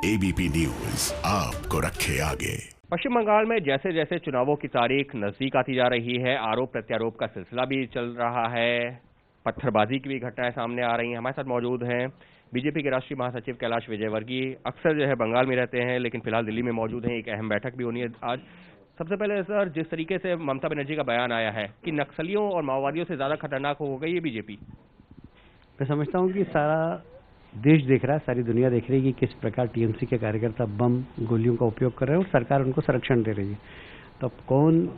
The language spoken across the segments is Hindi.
एबीपी न्यूज आपको रखे आगे। पश्चिम बंगाल में जैसे जैसे चुनावों की तारीख नजदीक आती जा रही है, आरोप प्रत्यारोप का सिलसिला भी चल रहा है, पत्थरबाजी की भी घटनाएं सामने आ रही हैं। हमारे साथ मौजूद हैं बीजेपी के राष्ट्रीय महासचिव कैलाश विजयवर्गीय। अक्सर जो है बंगाल में रहते हैं, लेकिन फिलहाल दिल्ली में मौजूद हैं। एक अहम बैठक भी होनी है आज। सबसे पहले सर, जिस तरीके से ममता बनर्जी का बयान आया है कि नक्सलियों और माओवादियों से ज्यादा खतरनाक हो गई है बीजेपी, मैं समझता हूँ कि सारा देश देख रहा है, सारी दुनिया देख रही है कि किस प्रकार टीएमसी के कार्यकर्ता बम गोलियों का उपयोग कर रहे हैं और सरकार उनको संरक्षण दे रही है। तो अब कौन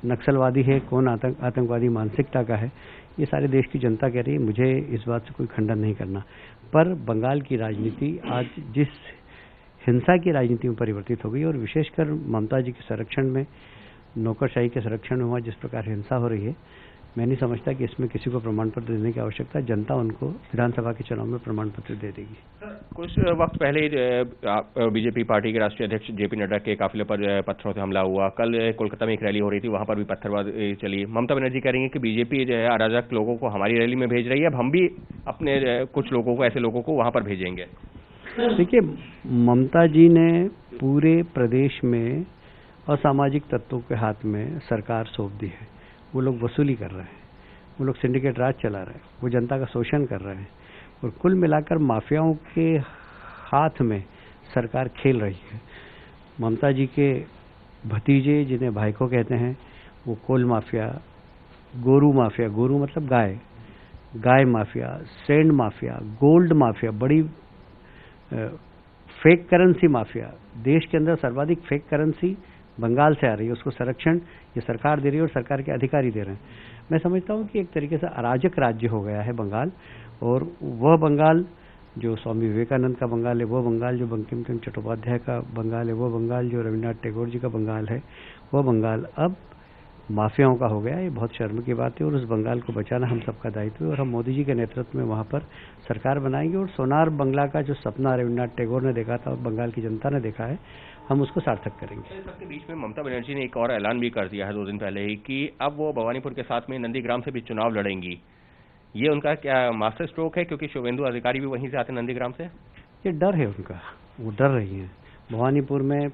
नक्सलवादी है, कौन आतंकवादी मानसिकता का है, ये सारे देश की जनता कह रही है। मुझे इस बात से कोई खंडन नहीं करना, पर बंगाल की राजनीति आज जिस हिंसा की राजनीति में परिवर्तित हो गई और विशेषकर ममता जी के संरक्षण में, नौकरशाही के संरक्षण में जिस प्रकार हिंसा हो रही है, मैं नहीं समझता कि इसमें किसी को प्रमाण पत्र देने की आवश्यकता है। जनता उनको विधानसभा के चुनाव में प्रमाण पत्र दे देगी। कुछ वक्त पहले बीजेपी पार्टी के राष्ट्रीय अध्यक्ष जेपी नड्डा के काफिले पर पत्थरों से हमला हुआ। कल कोलकाता में एक रैली हो रही थी, वहां पर भी पत्थरबाजी चली। ममता बनर्जी कह रही है कि बीजेपी जो है अराजक लोगों को हमारी रैली में भेज रही है, अब हम भी अपने कुछ लोगों को, ऐसे लोगों को वहां पर भेजेंगे। देखिए, ममता जी ने पूरे प्रदेश में असामाजिक तत्वों के हाथ में सरकार सौंप दी है। वो लोग वसूली कर रहे हैं, वो लोग सिंडिकेट राज चला रहे हैं, वो जनता का शोषण कर रहे हैं और कुल मिलाकर माफियाओं के हाथ में सरकार खेल रही है। ममता जी के भतीजे, जिन्हें भाईको कहते हैं, वो कोल माफिया, गोरू माफिया, गोरू मतलब गाय, गाय mafia, sand mafia, gold mafia, बड़ी फेक करेंसी माफिया, देश के अंदर सर्वाधिक फेक करेंसी बंगाल से आ रही है। उसको संरक्षण ये सरकार दे रही है और सरकार के अधिकारी दे रहे हैं। मैं समझता हूँ कि एक तरीके से अराजक राज्य हो गया है बंगाल, और वह बंगाल जो स्वामी विवेकानंद का बंगाल है, वह बंगाल जो बंकिम चंद्र चट्टोपाध्याय का बंगाल है, वह बंगाल जो रविन्द्रनाथ टैगोर जी का बंगाल है, वह बंगाल अब माफियाओं का हो गया। ये बहुत शर्म की बात है और उस बंगाल को बचाना हम सबका दायित्व है और हम मोदी जी के नेतृत्व में वहाँ पर सरकार बनाएंगे और सोनार बंगला का जो सपना रविन्द्रनाथ टैगोर ने देखा था और बंगाल की जनता ने देखा है, हम उसको सार्थक करेंगे। सबके बीच में ममता बनर्जी ने एक और ऐलान भी कर दिया है 2 दिन पहले ही कि अब वो भवानीपुर के साथ में नंदीग्राम से भी चुनाव लड़ेंगी। ये उनका क्या मास्टर स्ट्रोक है, क्योंकि शुभेंदु अधिकारी भी वहीं से आते हैं नंदीग्राम से? ये डर है उनका, वो डर रही हैं। भवानीपुर में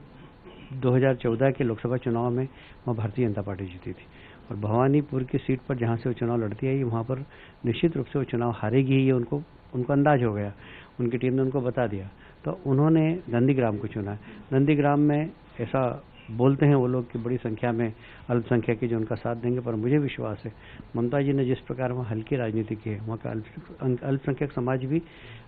2014 के लोकसभा चुनाव में वहाँ भारतीय जनता पार्टी जीती थी और भवानीपुर की सीट पर जहाँ से वो चुनाव लड़ती है, वहाँ पर निश्चित रूप से वो चुनाव हारेगी ही। ये उनको अंदाज हो गया, उनकी टीम ने उनको बता दिया, तो उन्होंने नंदीग्राम को चुना। नंदीग्राम में ऐसा बोलते हैं वो लोग कि बड़ी संख्या में अल्पसंख्यक जो उनका साथ देंगे, पर मुझे विश्वास है ममता जी ने जिस प्रकार वहाँ हल्की राजनीति की है, वहाँ का अल्पसंख्यक समाज भी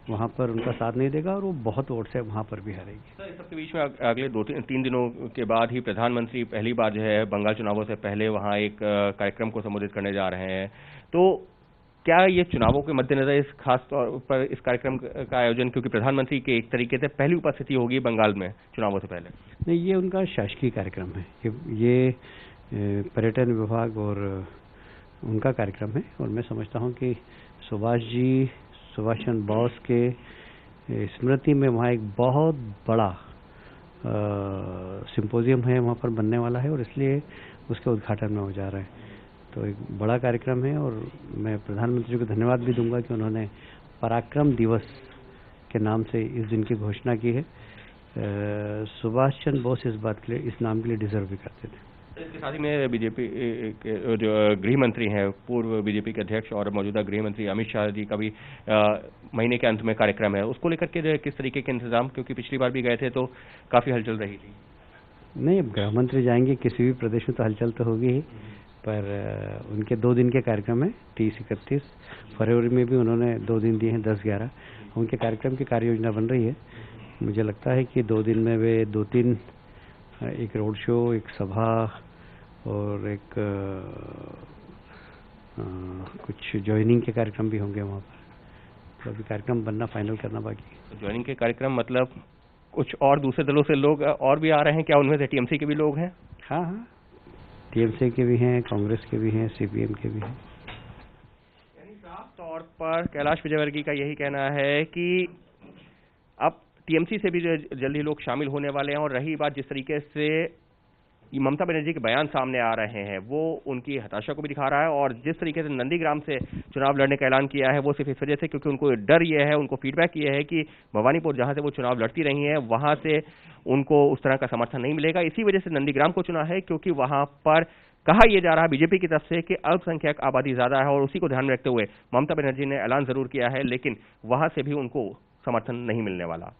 वहाँ पर उनका साथ नहीं देगा और वो बहुत वोट से वहाँ पर भी हारेगी। सर, इस सबके बीच में अगले 2-3 दिनों के बाद ही प्रधानमंत्री पहली बार जो है बंगाल चुनावों से पहले वहाँ एक कार्यक्रम को संबोधित करने जा रहे हैं। तो क्या ये चुनावों के मद्देनजर इस खास तौर पर इस कार्यक्रम का आयोजन, क्योंकि प्रधानमंत्री की एक तरीके से पहली उपस्थिति होगी बंगाल में चुनावों से पहले? नहीं, ये उनका शासकीय कार्यक्रम है, ये पर्यटन विभाग और उनका कार्यक्रम है और मैं समझता हूँ कि सुभाष चंद्र बोस के स्मृति में वहाँ एक बहुत बड़ा सिंपोजियम है वहाँ पर बनने वाला है और इसलिए उसके उद्घाटन में हो जा रहा है। तो एक बड़ा कार्यक्रम है और मैं प्रधानमंत्री को धन्यवाद भी दूंगा कि उन्होंने पराक्रम दिवस के नाम से इस दिन की घोषणा की है। सुभाष चंद्र बोस इस बात के लिए, इस नाम के लिए डिजर्व भी करते थे। इसके साथ ही में बीजेपी के जो गृह मंत्री हैं, पूर्व बीजेपी के अध्यक्ष और मौजूदा गृह मंत्री अमित शाह जी का भी महीने के अंत में कार्यक्रम है। उसको लेकर के किस तरीके के इंतजाम, क्योंकि पिछली बार भी गए थे तो काफी हलचल रही थी? नहीं, गृह मंत्री जाएंगे किसी भी प्रदेश में तो हलचल तो होगी ही, पर उनके 2 दिन के कार्यक्रम है। 30-31 फरवरी में भी उन्होंने 2 दिन दिए हैं, 10-11 उनके कार्यक्रम की कार्य योजना बन रही है। मुझे लगता है कि 2 दिन में वे 2-3 एक रोड शो, एक सभा और एक कुछ ज्वाइनिंग के कार्यक्रम भी होंगे वहाँ पर। तो अभी कार्यक्रम बनना, फाइनल करना बाकी है। ज्वाइनिंग के कार्यक्रम मतलब कुछ और दूसरे दलों से लोग और भी आ रहे हैं क्या? उनमें से टीएमसी के भी लोग हैं? हाँ, टीएमसी के भी हैं, कांग्रेस के भी हैं, सीपीएम के भी हैं। यानी साफ तौर पर कैलाश विजयवर्गीय का यही कहना है कि अब टीएमसी से भी जल्द ही लोग शामिल होने वाले हैं। और रही बात जिस तरीके से ये ममता बनर्जी के बयान सामने आ रहे हैं वो उनकी हताशा को भी दिखा रहा है, और जिस तरीके से नंदीग्राम से चुनाव लड़ने का ऐलान किया है वो सिर्फ इस वजह से क्योंकि उनको डर ये है, उनको फीडबैक ये है कि भवानीपुर जहां से वो चुनाव लड़ती रही हैं वहां से उनको उस तरह का समर्थन नहीं मिलेगा। इसी वजह से नंदीग्राम को चुना है क्योंकि वहां पर कहा यह जा रहा है बीजेपी की तरफ से कि अल्पसंख्यक आबादी ज्यादा है, और उसी को ध्यान में रखते हुए ममता बनर्जी ने ऐलान जरूर किया है, लेकिन वहां से भी उनको समर्थन नहीं मिलने वाला।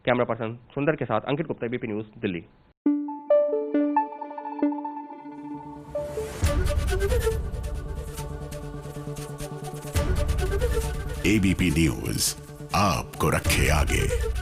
कैमरा पर्सन सुंदर के साथ Ankit Gupta, ABP news, Delhi. ABP news आपको रखे आगे।